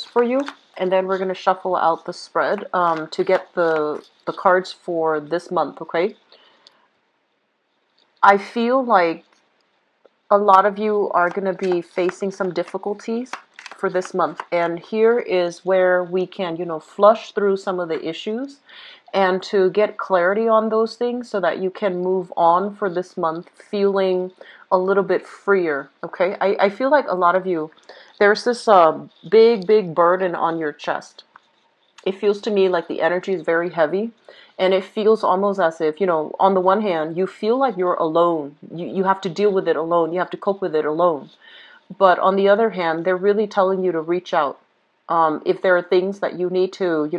for you, and then we're going to shuffle out the spread to get the cards for this month, okay? I feel like a lot of you are going to be facing some difficulties for this month, and here is where we can, flush through some of the issues and to get clarity on those things so that you can move on for this month feeling a little bit freer, okay? I feel like a lot of you, there's this big burden on your chest. It feels to me like the energy is very heavy, and it feels almost as if, on the one hand, you feel like you're alone. You have to deal with it alone. You have to cope with it alone. But on the other hand, they're really telling you to reach out. If there are things that you need to,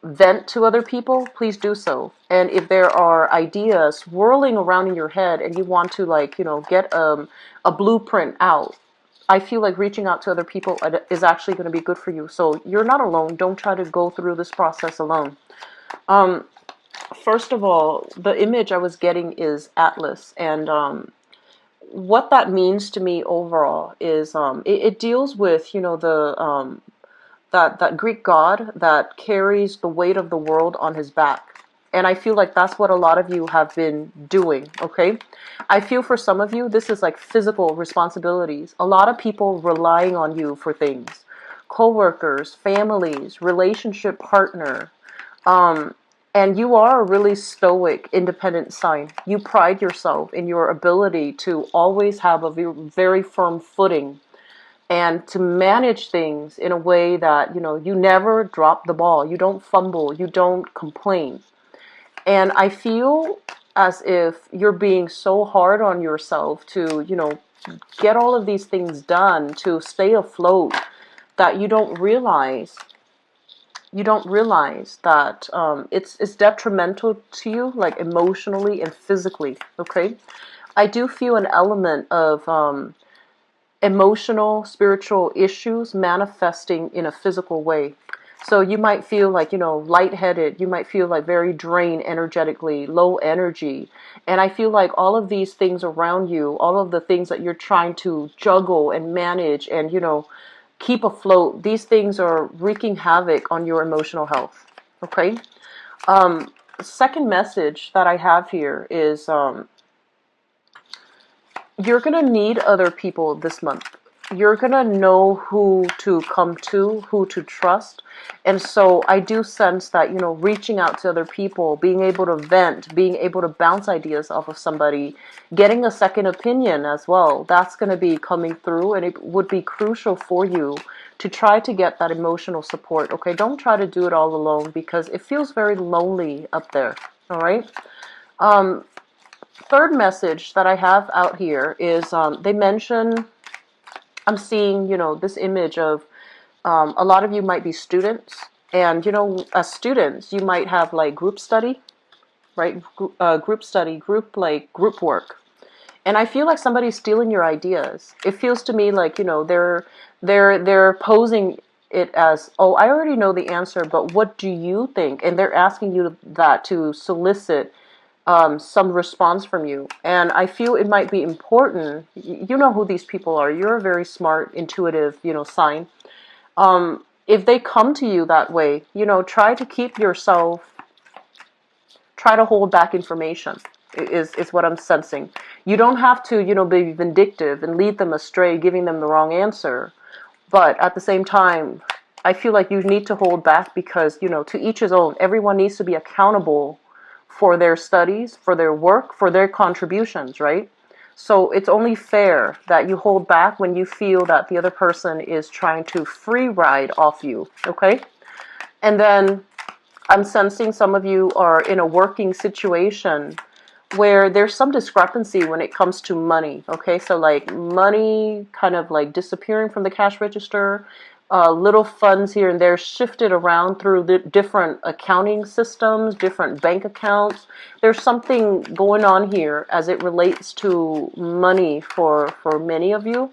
vent to other people, please do so. And if there are ideas swirling around in your head and you want to, like, get a blueprint out, I feel like reaching out to other people is actually going to be good for you. So you're not alone. Don't try to go through this process alone. First of all, the image I was getting is Atlas. And what that means to me overall is it deals with, that Greek god that carries the weight of the world on his back. And I feel like that's what a lot of you have been doing, okay? I feel for some of you, this is like physical responsibilities. A lot of people relying on you for things. Co-workers, families, relationship partner. And you are a really stoic, independent sign. You pride yourself in your ability to always have a very firm footing and to manage things in a way that, you never drop the ball. You don't fumble. You don't complain. And I feel as if you're being so hard on yourself to, get all of these things done to stay afloat that you don't realize that it's detrimental to you, like emotionally and physically, okay? I do feel an element of emotional, spiritual issues manifesting in a physical way. So you might feel like, lightheaded. You might feel like very drained energetically, low energy. And I feel like all of these things around you, all of the things that you're trying to juggle and manage and, keep afloat, these things are wreaking havoc on your emotional health. Okay? Second message that I have here is you're going to need other people this month. You're going to know who to come to, who to trust. And so I do sense that, reaching out to other people, being able to vent, being able to bounce ideas off of somebody, getting a second opinion as well, that's going to be coming through, and it would be crucial for you to try to get that emotional support. Okay, don't try to do it all alone because it feels very lonely up there. All right. Third message that I have out here is they mention, I'm seeing, this image of a lot of you might be students. And, as students, you might have like group study, right? Group study, group work. And I feel like somebody's stealing your ideas. It feels to me like, they're posing it as, oh, I already know the answer, but what do you think? And they're asking you that to solicit some response from you. And I feel it might be important. You know who these people are. You're a very smart, intuitive, sign. If they come to you that way, try to keep yourself, try to hold back information is what I'm sensing. You don't have to, be vindictive and lead them astray, giving them the wrong answer. But at the same time, I feel like you need to hold back because, to each his own. Everyone needs to be accountable for their studies, for their work, for their contributions, right? So it's only fair that you hold back when you feel that the other person is trying to free ride off you, okay? And then I'm sensing some of you are in a working situation where there's some discrepancy when it comes to money, okay? So like money kind of like disappearing from the cash register, little funds here and there shifted around through the different accounting systems, different bank accounts. There's something going on here as it relates to money for many of you.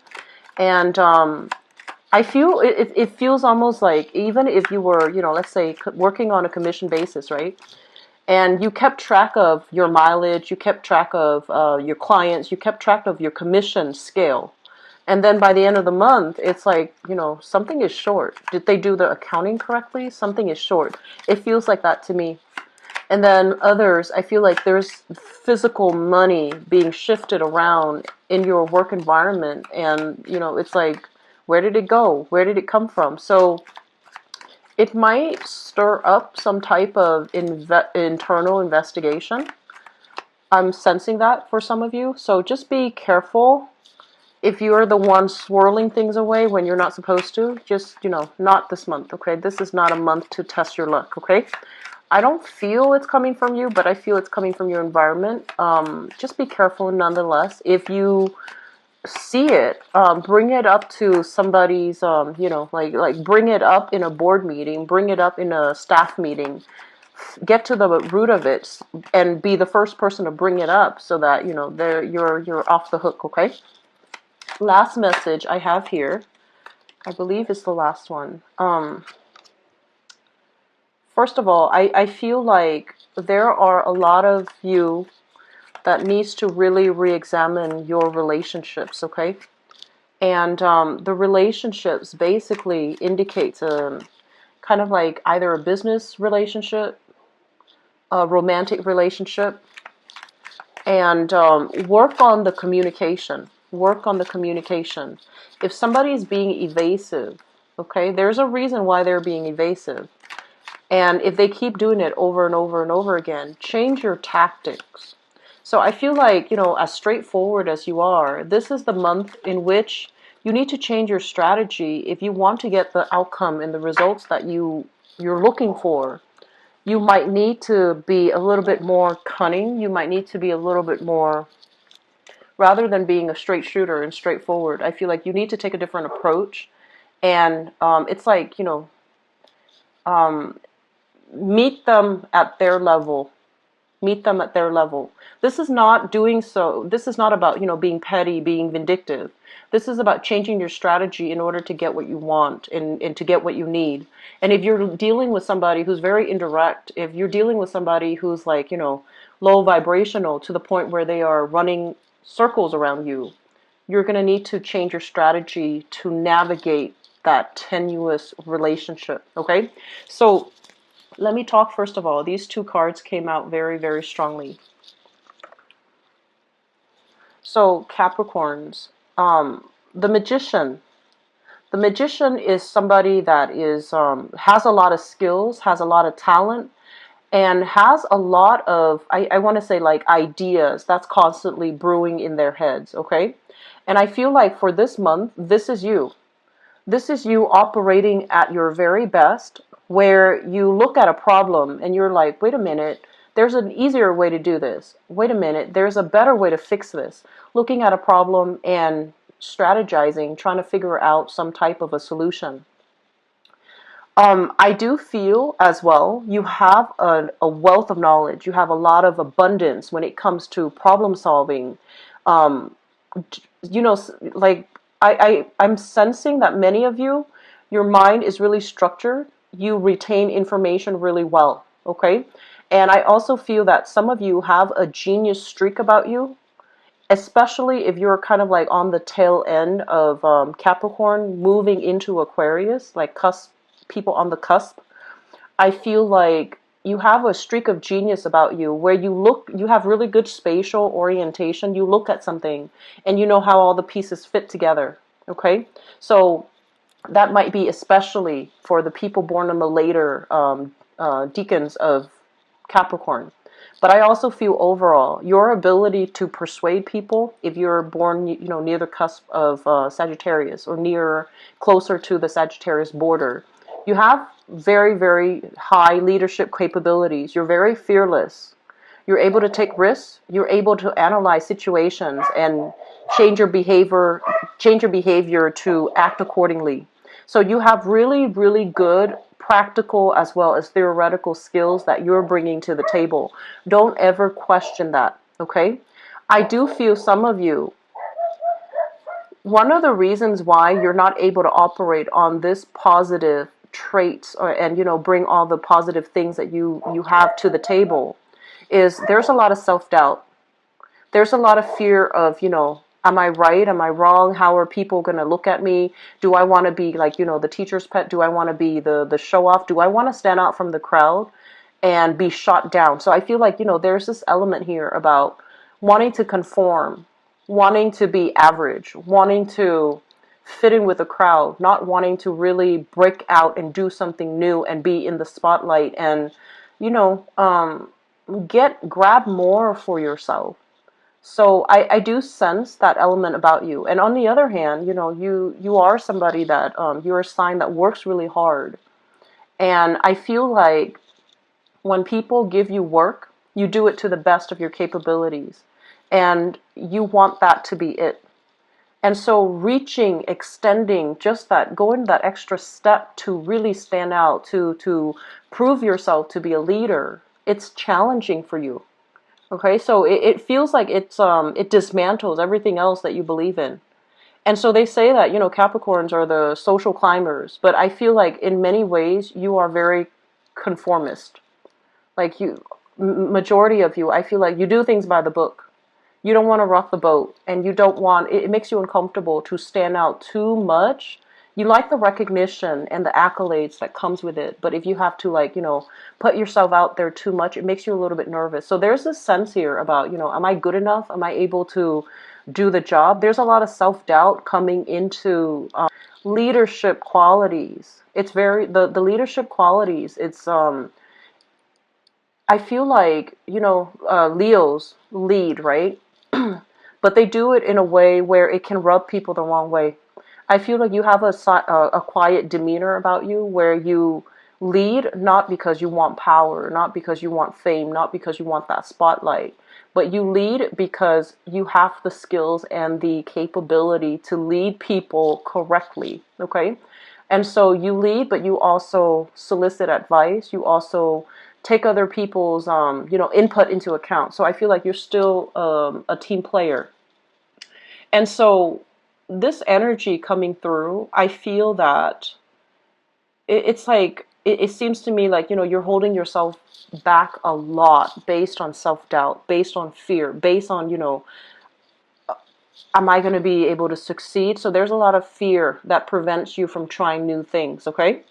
And I feel it feels almost like even if you were, let's say working on a commission basis, right? And you kept track of your mileage, you kept track of your clients, you kept track of your commission scale. And then by the end of the month, it's like, something is short. Did they do the accounting correctly? Something is short. It feels like that to me. And then others, I feel like there's physical money being shifted around in your work environment. And, it's like, where did it go? Where did it come from? So it might stir up some type of internal investigation. I'm sensing that for some of you. So just be careful. If you're the one swirling things away when you're not supposed to, just, not this month, okay? This is not a month to test your luck, okay? I don't feel it's coming from you, but I feel it's coming from your environment. Just be careful nonetheless. If you see it, bring it up to somebody's, like bring it up in a board meeting, bring it up in a staff meeting, get to the root of it, and be the first person to bring it up so that, you're off the hook, okay? Last message I have here, I believe is the last one. First of all, I feel like there are a lot of you that needs to really re-examine your relationships, okay? And the relationships basically indicates kind of like either a business relationship, a romantic relationship, and work on the communication. Work on the communication. If somebody is being evasive, okay, there's a reason why they're being evasive. And if they keep doing it over and over and over again, change your tactics. So I feel like, as straightforward as you are, this is the month in which you need to change your strategy if you want to get the outcome and the results that you're looking for. You might need to be a little bit more cunning. You might need to be a little bit more, rather than being a straight shooter and straightforward, I feel like you need to take a different approach. And it's like, meet them at their level. Meet them at their level. This is not doing so. This is not about, being petty, being vindictive. This is about changing your strategy in order to get what you want and to get what you need. And if you're dealing with somebody who's very indirect, if you're dealing with somebody who's like, low vibrational to the point where they are running circles around you, you're going to need to change your strategy to navigate that tenuous relationship, okay? So let me talk first of all. These two cards came out very, very strongly. So Capricorns, the Magician. The Magician is somebody that is has a lot of skills, has a lot of talent, and has a lot of, I want to say, like, ideas that's constantly brewing in their heads, okay? And I feel like for this month, this is you. This is you operating at your very best, where you look at a problem and you're like, wait a minute, there's an easier way to do this. Wait a minute, there's a better way to fix this. Looking at a problem and strategizing, trying to figure out some type of a solution. I do feel as well, you have a wealth of knowledge. You have a lot of abundance when it comes to problem solving. Like I'm sensing that many of you, your mind is really structured. You retain information really well, okay? And I also feel that some of you have a genius streak about you, especially if you're kind of like on the tail end of Capricorn moving into Aquarius, like people on the cusp. I feel like you have a streak of genius about you where you have really good spatial orientation. You look at something and you know how all the pieces fit together, okay? So that might be especially for the people born in the later decans of Capricorn. But I also feel overall, your ability to persuade people, if you're born, near the cusp of Sagittarius or closer to the Sagittarius border, you have very, very high leadership capabilities. You're very fearless. You're able to take risks. You're able to analyze situations and change your behavior to act accordingly. So you have really, really good practical as well as theoretical skills that you're bringing to the table. Don't ever question that, okay? I do feel some of you, one of the reasons why you're not able to operate on this positive traits and bring all the positive things that you have to the table is there's a lot of self-doubt. There's a lot of fear of, Am I right? Am I wrong? How are people going to look at me? Do I want to be like, the teacher's pet? Do I want to be the show off? Do I want to stand out from the crowd and be shot down? So I feel like, there's this element here about wanting to conform, wanting to be average, wanting to fit in with the crowd, not wanting to really break out and do something new and be in the spotlight and, you know, um, grab more for yourself. So I do sense that element about you. And on the other hand, you are somebody that you're a sign that works really hard. And I feel like when people give you work, you do it to the best of your capabilities. And you want that to be it. And so reaching, extending, just that, going that extra step to really stand out, to prove yourself to be a leader, it's challenging for you. Okay, so it feels like it dismantles everything else that you believe in. And so they say that, Capricorns are the social climbers, but I feel like in many ways you are very conformist. Like majority of you, I feel like you do things by the book. You don't want to rock the boat, and you don't want, it makes you uncomfortable to stand out too much. You like the recognition and the accolades that comes with it, but if you have to, like, put yourself out there too much, it makes you a little bit nervous. So there's this sense here about, am I good enough? Am I able to do the job? There's a lot of self-doubt coming into leadership qualities. It's very, the leadership qualities, I feel like, Leos lead, right? But they do it in a way where it can rub people the wrong way. I feel like you have a quiet demeanor about you where you lead not because you want power, not because you want fame, not because you want that spotlight, but you lead because you have the skills and the capability to lead people correctly, okay? And so you lead, but you also solicit advice. You also take other people's, input into account. So I feel like you're still a team player. And so this energy coming through, I feel that it's like, it seems to me like, you're holding yourself back a lot based on self-doubt, based on fear, based on, am I going to be able to succeed? So there's a lot of fear that prevents you from trying new things, okay?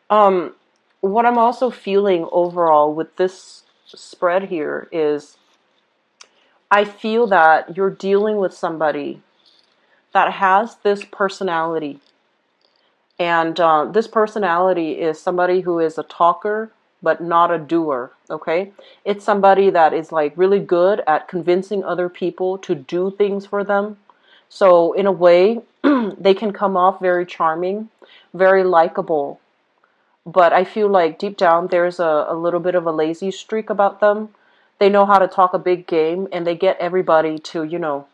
Um, what I'm also feeling overall with this spread here is I feel that you're dealing with somebody that has this personality. And this personality is somebody who is a talker, but not a doer, okay? It's somebody that is like really good at convincing other people to do things for them. So in a way, they can come off very charming, very likable. But I feel like deep down there's a little bit of a lazy streak about them. They know how to talk a big game and they get everybody to,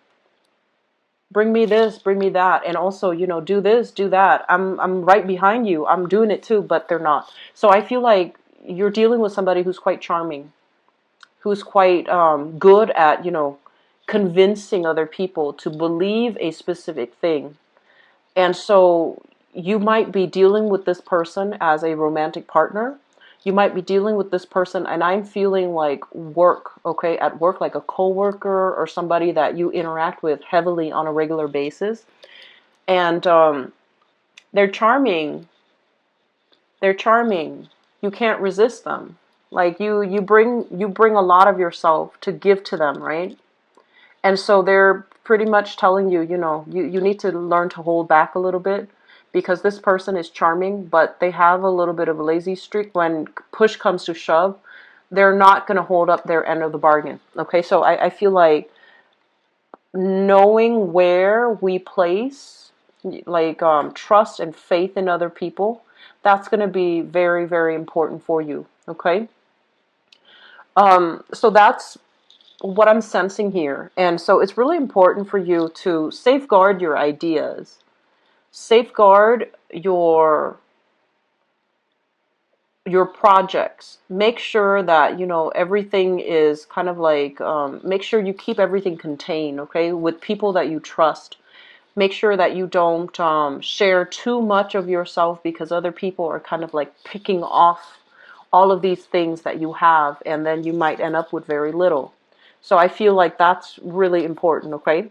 bring me this, bring me that, and also, do this, do that. I'm right behind you. I'm doing it too, but they're not. So I feel like you're dealing with somebody who's quite charming, who's quite good at, convincing other people to believe a specific thing. And so you might be dealing with this person as a romantic partner. You might be dealing with this person, and I'm feeling like work, okay, at work, like a coworker or somebody that you interact with heavily on a regular basis. And they're charming. They're charming. You can't resist them. Like you bring a lot of yourself to give to them, right? And so they're pretty much telling you, you need to learn to hold back a little bit because this person is charming, but they have a little bit of a lazy streak. When push comes to shove, they're not going to hold up their end of the bargain. Okay, so I feel like knowing where we place like trust and faith in other people, that's going to be very, very important for you. Okay, so that's what I'm sensing here. And so it's really important for you to safeguard your ideas, safeguard your projects. Make sure that, everything is kind of like, make sure you keep everything contained, okay, with people that you trust. Make sure that you don't share too much of yourself because other people are kind of like picking off all of these things that you have, and then you might end up with very little. So I feel like that's really important, okay?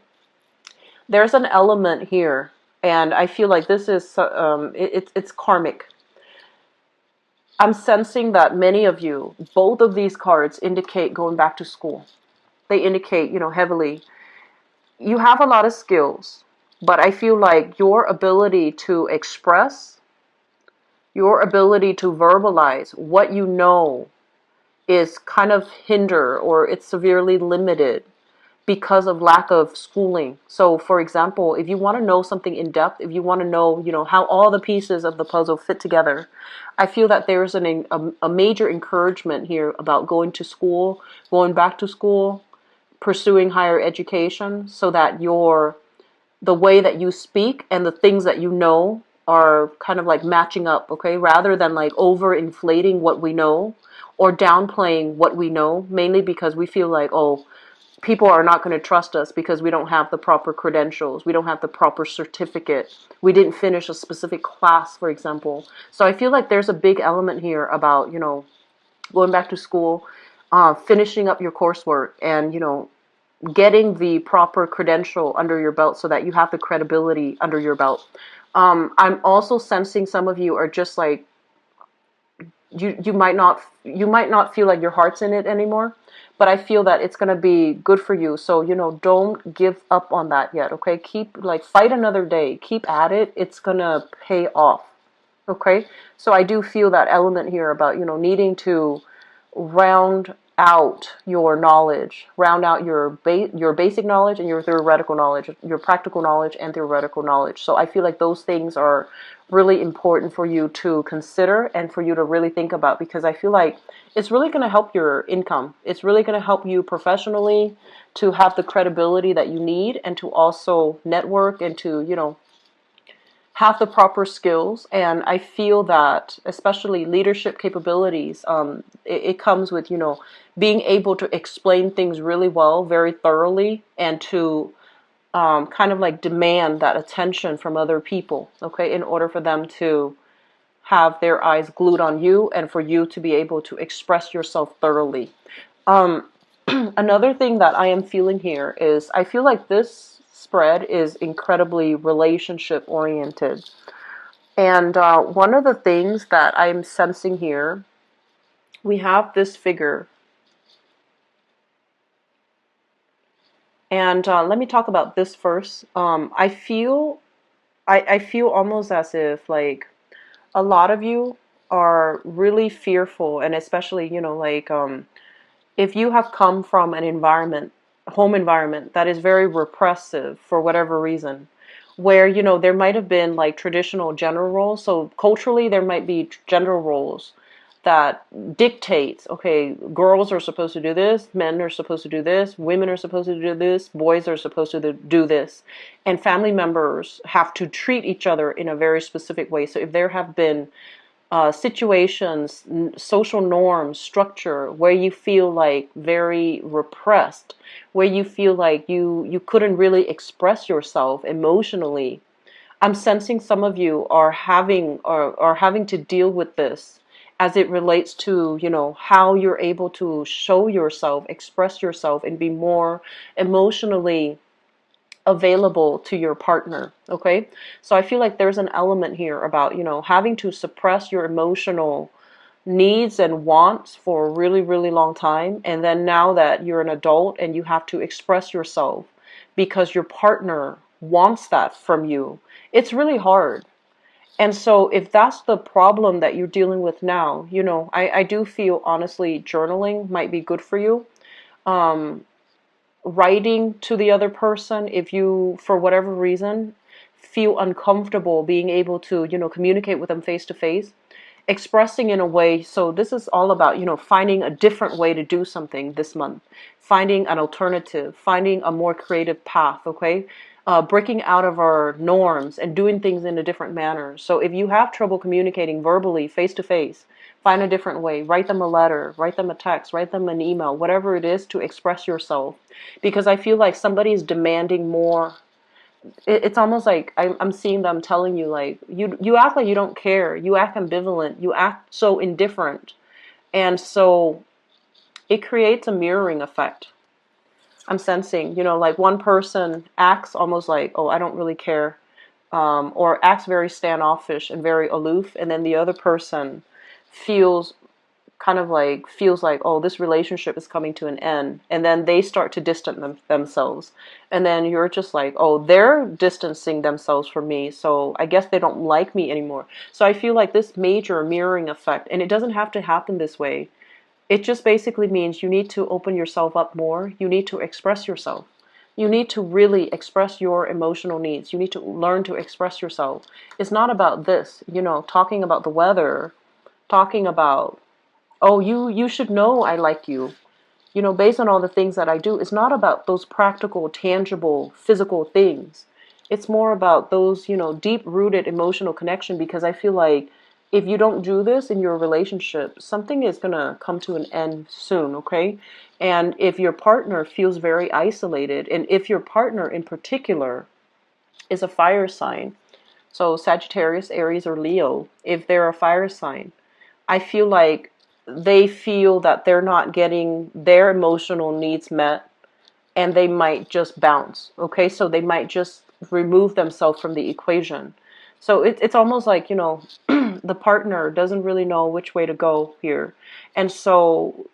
There's an element here, and I feel like this is it's karmic. I'm sensing that many of you, both of these cards indicate going back to school. They indicate, heavily, you have a lot of skills, but I feel like your ability to express, your ability to verbalize what you know is kind of hinder, or it's severely limited because of lack of schooling. So for example, if you want to know something in depth, if you want to know, how all the pieces of the puzzle fit together, I feel that there's a major encouragement here about going to school, going back to school, pursuing higher education, so that the way that you speak and the things that you know are kind of like matching up, okay? Rather than like over inflating what we know or downplaying what we know, mainly because we feel like, oh, people are not going to trust us because we don't have the proper credentials. We don't have the proper certificate. We didn't finish a specific class, for example. So I feel like there's a big element here about, going back to school, finishing up your coursework, and, getting the proper credential under your belt so that you have the credibility under your belt. I'm also sensing some of you are just like, you might not feel like your heart's in it anymore, but I feel that it's going to be good for you. So, don't give up on that yet, okay? Fight another day. Keep at it. It's going to pay off, okay? So I do feel that element here about, needing to round out your knowledge, round out your basic knowledge and your theoretical knowledge, your practical knowledge and theoretical knowledge. So I feel like those things are really important for you to consider and for you to really think about, because I feel like it's really going to help your income. It's really going to help you professionally to have the credibility that you need, and to also network, and to, have the proper skills. And I feel that especially leadership capabilities, it comes with, being able to explain things really well, very thoroughly, and to kind of like demand that attention from other people, okay, in order for them to have their eyes glued on you and for you to be able to express yourself thoroughly. Another thing that I am feeling here is I feel like this spread is incredibly relationship oriented. And one of the things that I'm sensing here, we have this figure. And let me talk about this first. I feel almost as if like a lot of you are really fearful, and especially, if you have come from an home environment that is very repressive for whatever reason, where, there might have been like traditional gender roles. So culturally, there might be gender roles that dictates, okay, girls are supposed to do this, men are supposed to do this, women are supposed to do this, boys are supposed to do this, and family members have to treat each other in a very specific way. So if there have been situations, social norms, structure where you feel like very repressed, where you feel like you couldn't really express yourself emotionally, I'm sensing some of you are having to deal with this as it relates to, how you're able to show yourself, express yourself, and be more emotionally available to your partner, okay? So I feel like there's an element here about, having to suppress your emotional needs and wants for a really, really long time. And then now that you're an adult and you have to express yourself because your partner wants that from you, it's really hard. And so if that's the problem that you're dealing with now, I do feel honestly journaling might be good for you. Writing to the other person, if you, for whatever reason, feel uncomfortable being able to, communicate with them face to face, expressing in a way. So this is all about, finding a different way to do something this month, finding an alternative, finding a more creative path, okay? Breaking out of our norms and doing things in a different manner. So if you have trouble communicating verbally, face to face, find a different way. Write them a letter, write them a text, write them an email, whatever it is to express yourself. Because I feel like somebody's demanding more. It's almost like I'm seeing them telling you, like, you act like you don't care. You act ambivalent. You act so indifferent. And so it creates a mirroring effect. I'm sensing, you know, like one person acts almost like, oh, I don't really care, or acts very standoffish and very aloof, and then the other person feels feels like, oh, this relationship is coming to an end, and then they start to distance themselves, and then you're just like, oh, they're distancing themselves from me, so I guess they don't like me anymore. So I feel like this major mirroring effect, and it doesn't have to happen this way. It just basically means you need to open yourself up more. You need to express yourself. You need to really express your emotional needs. You need to learn to express yourself. It's not about this, you know, talking about the weather, talking about, oh, you should know I like you. You know, based on all the things that I do, it's not about those practical, tangible, physical things. It's more about those, you know, deep-rooted emotional connection, because I feel like if you don't do this in your relationship, something is going to come to an end soon, okay? And if your partner feels very isolated, and if your partner in particular is a fire sign, so Sagittarius, Aries, or Leo, if they're a fire sign, I feel like they feel that they're not getting their emotional needs met, and they might just bounce. Okay, so they might just remove themselves from the equation. So it's almost like, you know, the partner doesn't really know which way to go here. And so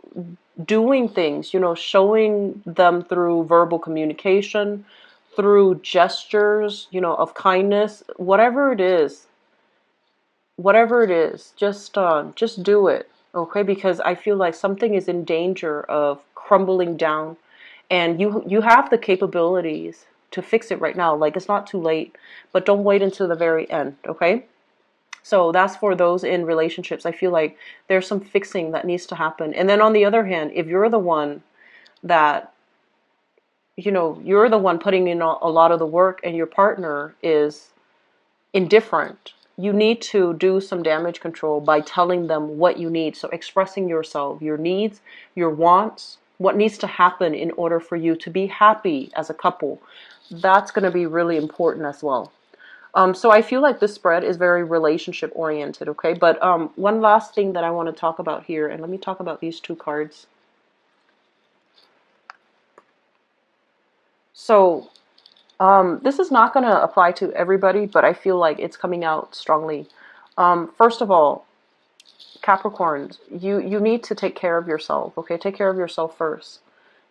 doing things, you know, showing them through verbal communication, through gestures, you know, of kindness, whatever it is, just do it, okay? Because I feel like something is in danger of crumbling down, and you have the capabilities to fix it right now. Like, it's not too late, but don't wait until the very end, okay? So that's for those in relationships. I feel like there's some fixing that needs to happen. And then on the other hand, if you're the one that, you know, you're the one putting in a lot of the work, and your partner is indifferent, you need to do some damage control by telling them what you need. So expressing yourself, your needs, your wants, what needs to happen in order for you to be happy as a couple. That's going to be really important as well. So I feel like this spread is very relationship oriented, okay? But one last thing that I want to talk about here, and let me talk about these two cards. So this is not going to apply to everybody, but I feel like it's coming out strongly. First of all, Capricorns, you need to take care of yourself, okay? Take care of yourself first.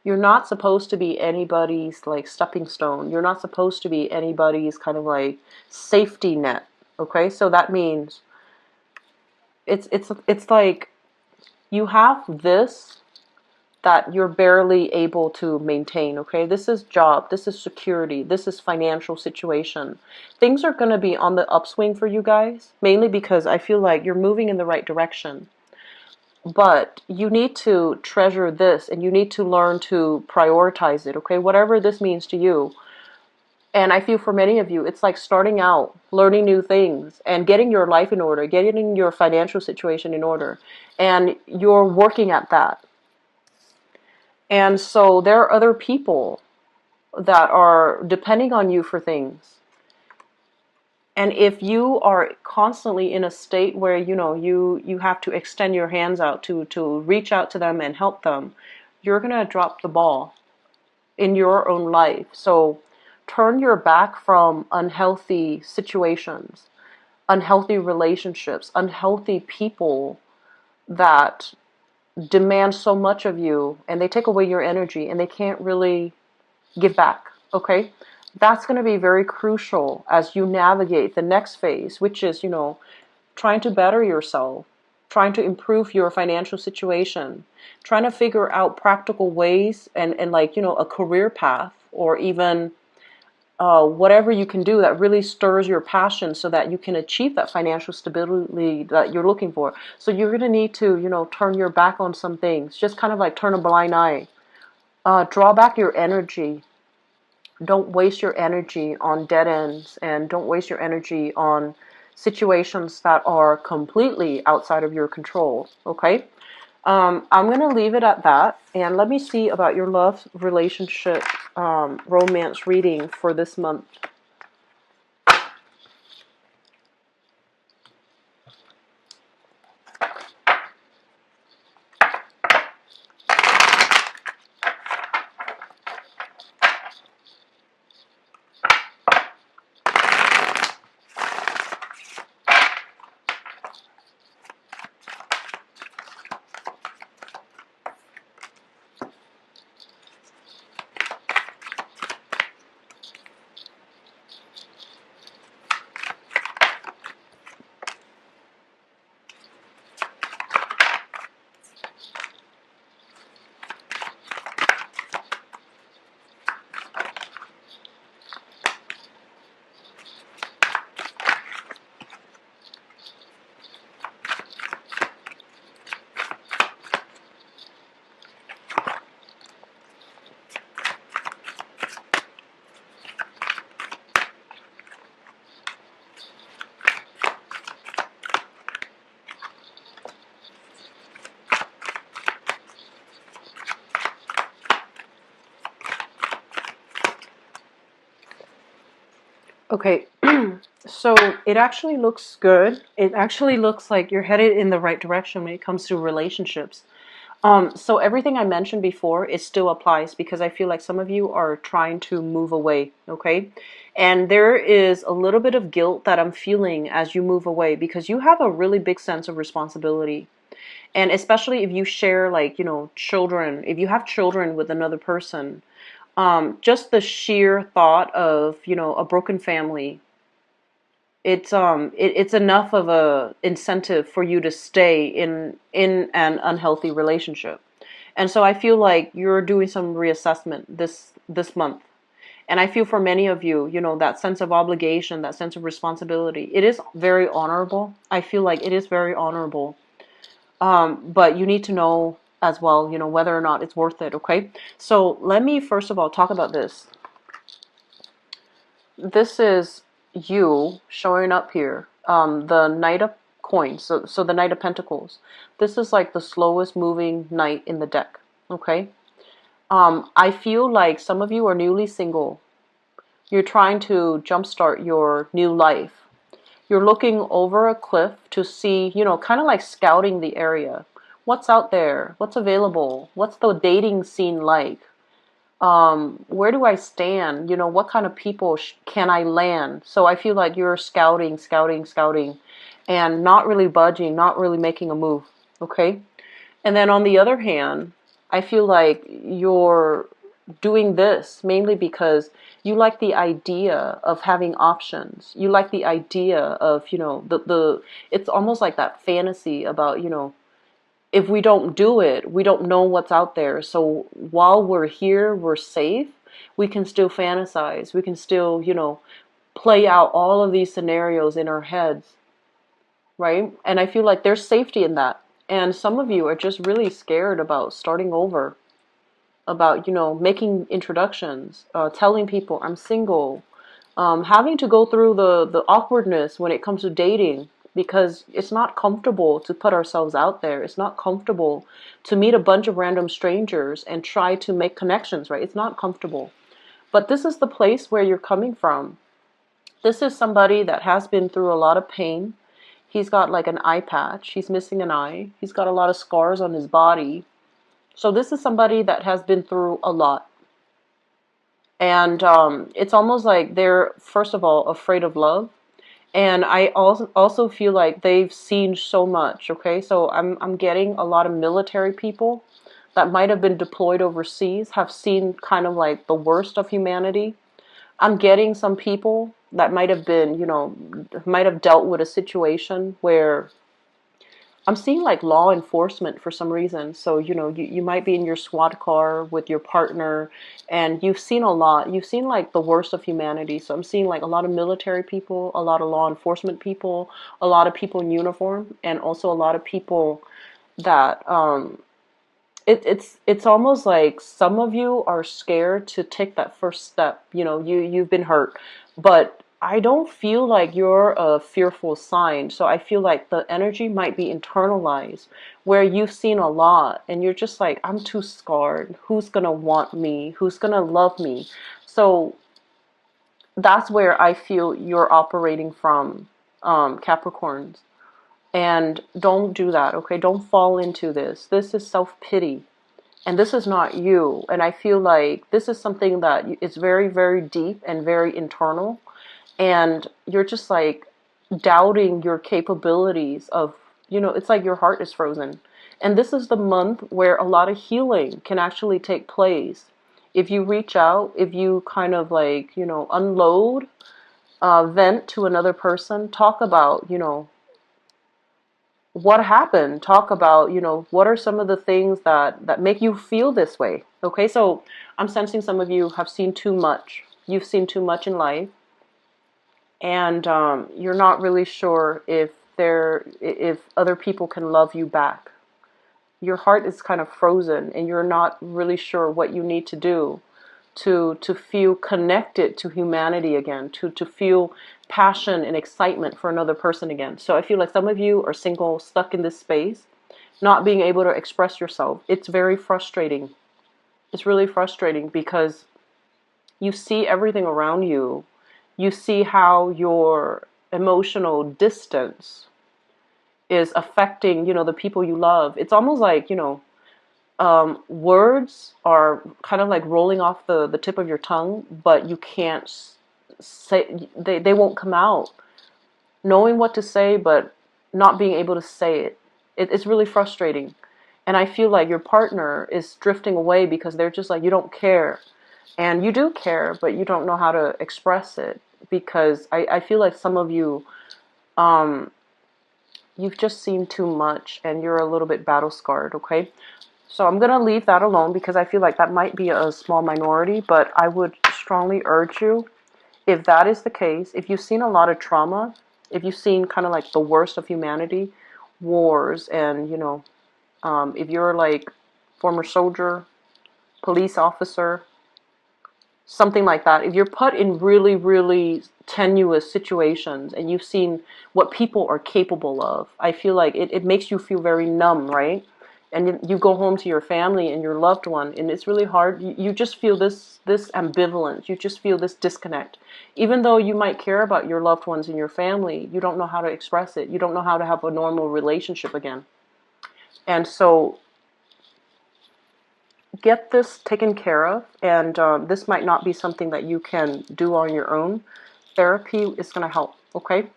You're not supposed to be anybody's like stepping stone. You're not supposed to be anybody's kind of like safety net, okay? So that means it's like you have this that you're barely able to maintain, okay? This is job, this is security, this is financial situation. Things are going to be on the upswing for you guys, mainly because I feel like you're moving in the right direction. But you need to treasure this, and you need to learn to prioritize it, okay? Whatever this means to you. And I feel for many of you, it's like starting out, learning new things, and getting your life in order, getting your financial situation in order. And you're working at that. And so there are other people that are depending on you for things. And if you are constantly in a state where, you know, you have to extend your hands out to reach out to them and help them, you're going to drop the ball in your own life. So turn your back from unhealthy situations, unhealthy relationships, unhealthy people that demand so much of you, and they take away your energy, and they can't really give back, okay? That's going to be very crucial as you navigate the next phase, which is, you know, trying to better yourself, trying to improve your financial situation, trying to figure out practical ways and like, you know, a career path, or even whatever you can do that really stirs your passion so that you can achieve that financial stability that you're looking for. So you're going to need to, you know, turn your back on some things, just kind of like turn a blind eye. Draw back your energy. Don't waste your energy on dead ends, and don't waste your energy on situations that are completely outside of your control, okay? I'm going to leave it at that, and let me see about your love, relationship, romance reading for this month. Okay, so it actually looks good. It actually looks like you're headed in the right direction when it comes to relationships. So everything I mentioned before, it still applies because I feel like some of you are trying to move away, okay? And there is a little bit of guilt that I'm feeling as you move away because you have a really big sense of responsibility. And especially if you share, like, children, if you have children with another person, just the sheer thought of, a broken family, it's enough of a incentive for you to stay in an unhealthy relationship. And so I feel like you're doing some reassessment this month. And I feel for many of you, that sense of obligation, that sense of responsibility, it is very honorable. I feel like it is very honorable. But you need to know as well, whether or not it's worth it, okay? So let me first of all talk about this. This is you showing up here. The Knight of Coins, so the Knight of Pentacles. This is like the slowest moving knight in the deck, okay? I feel like some of you are newly single. You're trying to jumpstart your new life. You're looking over a cliff to see, kind of like scouting the area. What's out there? What's available? What's the dating scene like? Where do I stand? What kind of people can I land? So I feel like you're scouting, scouting, scouting, and not really budging, not really making a move. Okay? And then on the other hand, I feel like you're doing this mainly because you like the idea of having options. You like the idea of, it's almost like that fantasy about, if we don't do it, we don't know what's out there. So while we're here, we're safe. We can still fantasize. We can still, play out all of these scenarios in our heads, right? And I feel like there's safety in that. And some of you are just really scared about starting over, about, making introductions, telling people I'm single, having to go through the awkwardness when it comes to dating, because it's not comfortable to put ourselves out there. It's not comfortable to meet a bunch of random strangers and try to make connections, right? It's not comfortable. But this is the place where you're coming from. This is somebody that has been through a lot of pain. He's got like an eye patch. He's missing an eye. He's got a lot of scars on his body. So this is somebody that has been through a lot. And it's almost like they're, first of all, afraid of love. And I also feel like they've seen so much, okay? So I'm getting a lot of military people that might have been deployed overseas, have seen kind of like the worst of humanity. I'm getting some people that might have been, might have dealt with a situation where I'm seeing like law enforcement for some reason. So, you might be in your squad car with your partner and you've seen a lot. You've seen like the worst of humanity. So I'm seeing like a lot of military people, a lot of law enforcement people, a lot of people in uniform, and also a lot of people that it's almost like some of you are scared to take that first step. You've been hurt, but I don't feel like you're a fearful sign. So I feel like the energy might be internalized, where you've seen a lot and you're just like, I'm too scarred. Who's gonna want me? Who's gonna love me? So that's where I feel you're operating from, Capricorns. And don't do that, okay? Don't fall into this. This is self-pity. And this is not you. And I feel like this is something that is very, very deep and very internal. And you're just like doubting your capabilities of, it's like your heart is frozen. And this is the month where a lot of healing can actually take place. If you reach out, if you kind of like, unload, vent to another person, talk about, what happened, talk about, what are some of the things that make you feel this way. Okay, so I'm sensing some of you have seen too much. You've seen too much in life, and you're not really sure if other people can love you back. Your heart is kind of frozen and you're not really sure what you need to do to feel connected to humanity again, to feel passion and excitement for another person again. So I feel like some of you are single, stuck in this space, not being able to express yourself. It's very frustrating. It's really frustrating because you see everything around you you see how your emotional distance is affecting, the people you love. It's almost like, words are kind of like rolling off the tip of your tongue, but you can't say, they won't come out. Knowing what to say, but not being able to say it. It's really frustrating. And I feel like your partner is drifting away because they're just like, you don't care. And you do care, but you don't know how to express it. Because I feel like some of you, you've just seen too much and you're a little bit battle scarred, okay? So I'm going to leave that alone because I feel like that might be a small minority, but I would strongly urge you, if that is the case, if you've seen a lot of trauma, if you've seen kind of like the worst of humanity, wars, and, if you're like former soldier, police officer, something like that, if you're put in really, really tenuous situations and you've seen what people are capable of, I feel like it makes you feel very numb, right? And you go home to your family and your loved one, and it's really hard. You just feel this ambivalence. You just feel this disconnect. Even though you might care about your loved ones and your family, you don't know how to express it. You don't know how to have a normal relationship again. And so get this taken care of, and this might not be something that you can do on your own. Therapy is going to help, okay?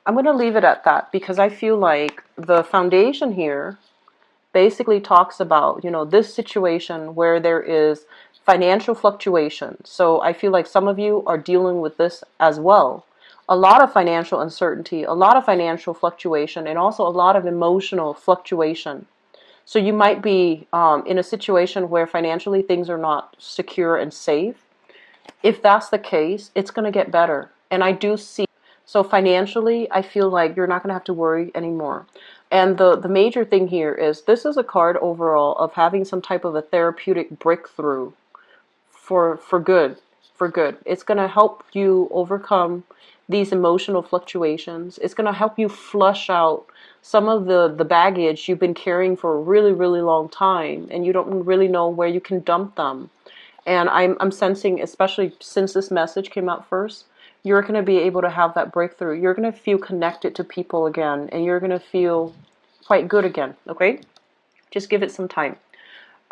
I'm going to leave it at that because I feel like the foundation here basically talks about, this situation where there is financial fluctuation. So I feel like some of you are dealing with this as well. A lot of financial uncertainty, a lot of financial fluctuation, and also a lot of emotional fluctuation. So you might be in a situation where financially things are not secure and safe. If that's the case, it's going to get better. And I do see, so financially, I feel like you're not going to have to worry anymore. And the major thing here is this is a card overall of having some type of a therapeutic breakthrough for good, for good. It's going to help you overcome these emotional fluctuations. It's going to help you flush out some of the baggage you've been carrying for a really, really long time, and you don't really know where you can dump them. And I'm sensing, especially since this message came out first, you're going to be able to have that breakthrough. You're going to feel connected to people again, and you're going to feel quite good again, okay? Just give it some time.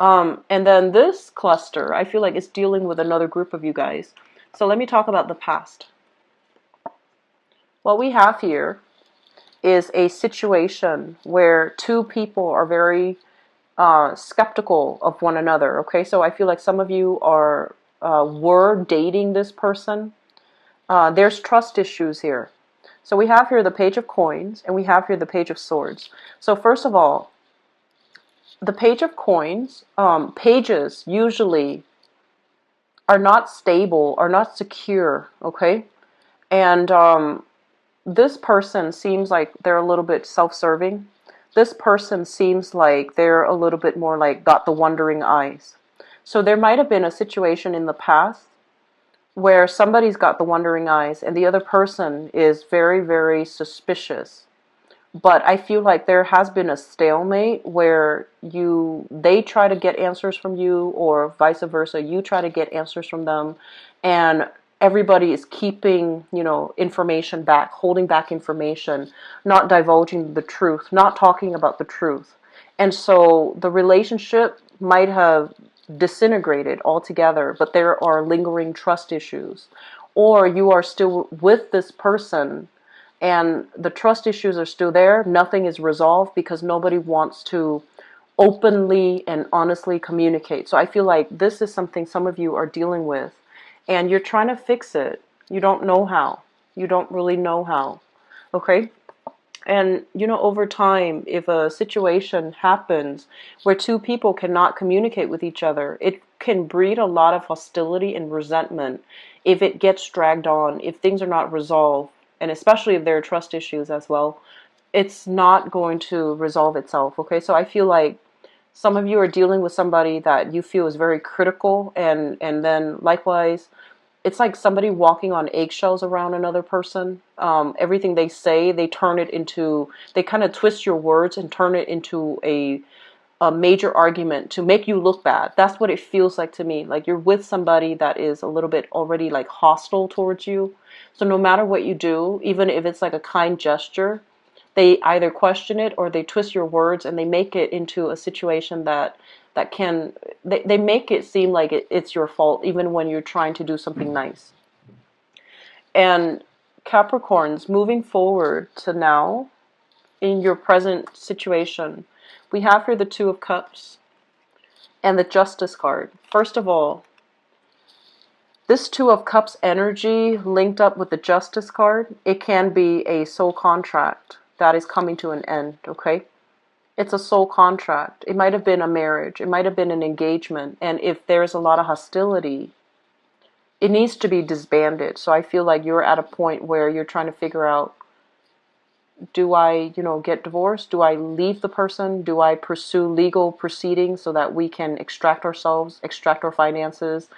And then this cluster, I feel like it's dealing with another group of you guys. So let me talk about the past. What we have here is a situation where two people are very skeptical of one another, okay? So I feel like some of you were dating this person. There's trust issues here. So we have here the Page of Coins, and we have here the Page of Swords. So first of all, the Page of Coins, pages usually are not stable, are not secure, okay? And this person seems like they're a little bit self-serving. This person seems like they're a little bit more like got the wandering eyes. So there might have been a situation in the past where somebody's got the wandering eyes and the other person is very, very suspicious. But I feel like there has been a stalemate where they try to get answers from you, or vice versa, you try to get answers from them, and everybody is keeping, information back, holding back information, not divulging the truth, not talking about the truth. And so the relationship might have disintegrated altogether, but there are lingering trust issues. Or you are still with this person and the trust issues are still there. Nothing is resolved because nobody wants to openly and honestly communicate. So I feel like this is something some of you are dealing with, and you're trying to fix it. You don't know how. You don't really know how. Okay? And, over time, if a situation happens where two people cannot communicate with each other, it can breed a lot of hostility and resentment if it gets dragged on, if things are not resolved, and especially if there are trust issues as well. It's not going to resolve itself, okay? So I feel like some of you are dealing with somebody that you feel is very critical, and then likewise, it's like somebody walking on eggshells around another person. Everything they say, they kind of twist your words and turn it into a major argument to make you look bad. That's what it feels like to me. Like you're with somebody that is a little bit already like hostile towards you. So no matter what you do, even if it's like a kind gesture, they either question it or they twist your words and they make it into a situation that can they make it seem like it's your fault even when you're trying to do something nice. And Capricorns, moving forward to now, in your present situation, we have here the Two of Cups and the Justice card. First of all, this Two of Cups energy linked up with the Justice card, it can be a soul contract that is coming to an end, okay? It's a soul contract. It might have been a marriage. It might have been an engagement. And if there's a lot of hostility, it needs to be disbanded. So I feel like you're at a point where you're trying to figure out, do I, get divorced? Do I leave the person? Do I pursue legal proceedings so that we can extract ourselves, extract our finances,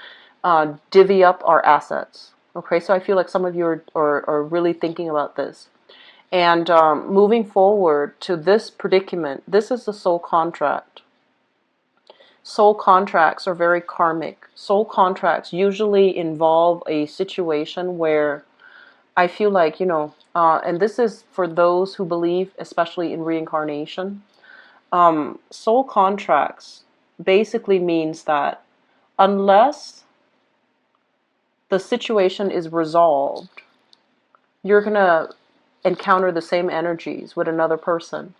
divvy up our assets? Okay, so I feel like some of you are really thinking about this. And moving forward to this predicament, this is the soul contract. Soul contracts are very karmic. Soul contracts usually involve a situation where I feel like, and this is for those who believe, especially in reincarnation. Soul contracts basically means that unless the situation is resolved, you're going to encounter the same energies with another person.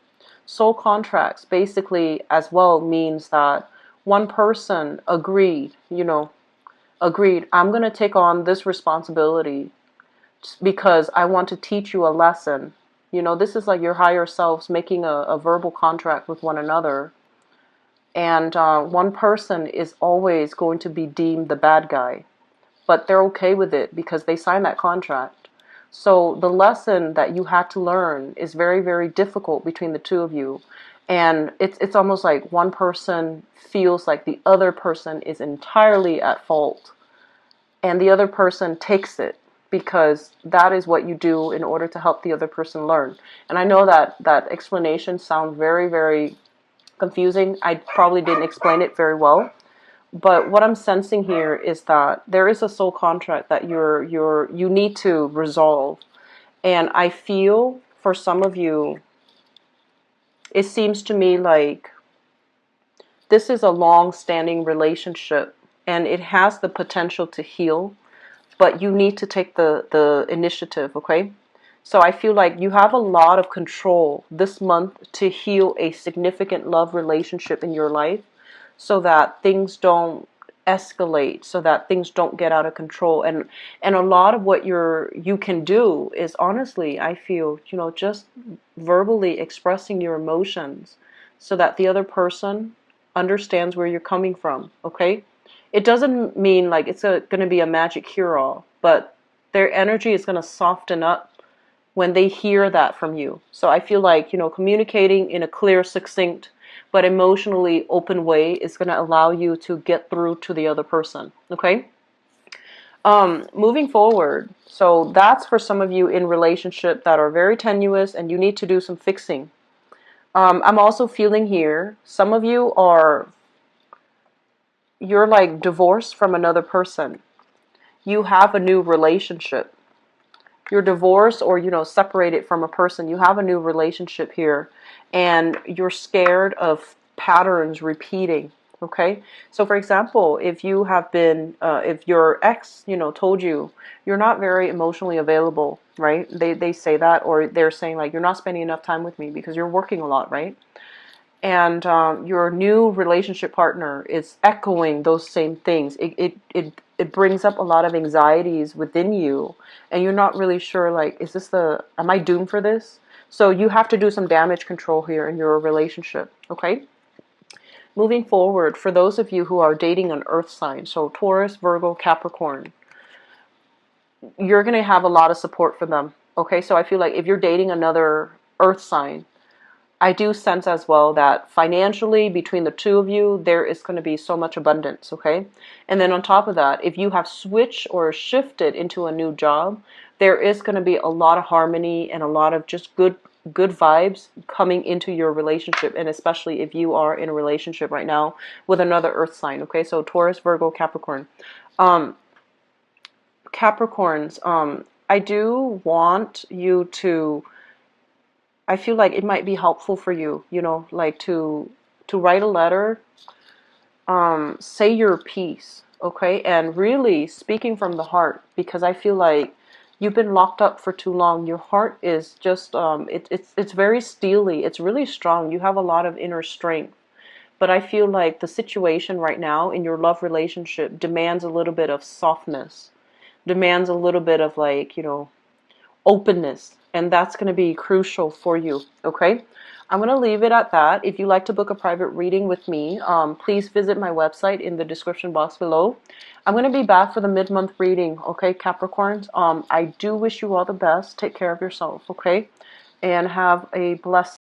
Soul contracts basically as well means that one person agreed, I'm going to take on this responsibility because I want to teach you a lesson. This is like your higher selves making a verbal contract with one another. And one person is always going to be deemed the bad guy. But they're okay with it because they signed that contract. So the lesson that you had to learn is very, very difficult between the two of you. And it's almost like one person feels like the other person is entirely at fault. And the other person takes it because that is what you do in order to help the other person learn. And I know that explanation sounds very, very confusing. I probably didn't explain it very well. But what I'm sensing here is that there is a soul contract that you need to resolve. And I feel for some of you, it seems to me like this is a long-standing relationship and it has the potential to heal, but you need to take the initiative, okay? So I feel like you have a lot of control this month to heal a significant love relationship in your life, so that things don't escalate, so that things don't get out of control. And a lot of what you can do is honestly, I feel, just verbally expressing your emotions so that the other person understands where you're coming from, okay? It doesn't mean like it's going to be a magic cure-all, but their energy is going to soften up when they hear that from you. So I feel like, communicating in a clear, succinct, but emotionally open way is going to allow you to get through to the other person, okay? Moving forward, so that's for some of you in relationship that are very tenuous and you need to do some fixing. I'm also feeling here, some of you you're like divorced from another person. You have a new relationship. You're divorced or, separated from a person. You have a new relationship here. And you're scared of patterns repeating, okay? So, for example, if you have been, if your ex, told you you're not very emotionally available, right? They say that, or they're saying like, you're not spending enough time with me because you're working a lot, right? And your new relationship partner is echoing those same things. It brings up a lot of anxieties within you, and you're not really sure, like, am I doomed for this? So you have to do some damage control here in your relationship, okay? Moving forward, for those of you who are dating an earth sign, so Taurus, Virgo, Capricorn, you're going to have a lot of support for them, okay? So I feel like if you're dating another earth sign, I do sense as well that financially between the two of you, there is going to be so much abundance, okay? And then on top of that, if you have switched or shifted into a new job, there is going to be a lot of harmony and a lot of just good good vibes coming into your relationship, and especially if you are in a relationship right now with another earth sign. Okay, so Taurus, Virgo, Capricorn. Capricorns, I do want you to, I feel like it might be helpful for you, you know, like to write a letter, say your piece, okay? And really speaking from the heart, because I feel like you've been locked up for too long. Your heart is just it's very steely. It's really strong. You have a lot of inner strength. But I feel like the situation right now in your love relationship demands a little bit of softness, demands a little bit of, like, you know, openness, and that's going to be crucial for you. Okay, I'm going to leave it at that. If you'd like to book a private reading with me, please visit my website in the description box below. I'm going to be back for the mid-month reading. Okay, Capricorns, I do wish you all the best. Take care of yourself, okay, and have a blessed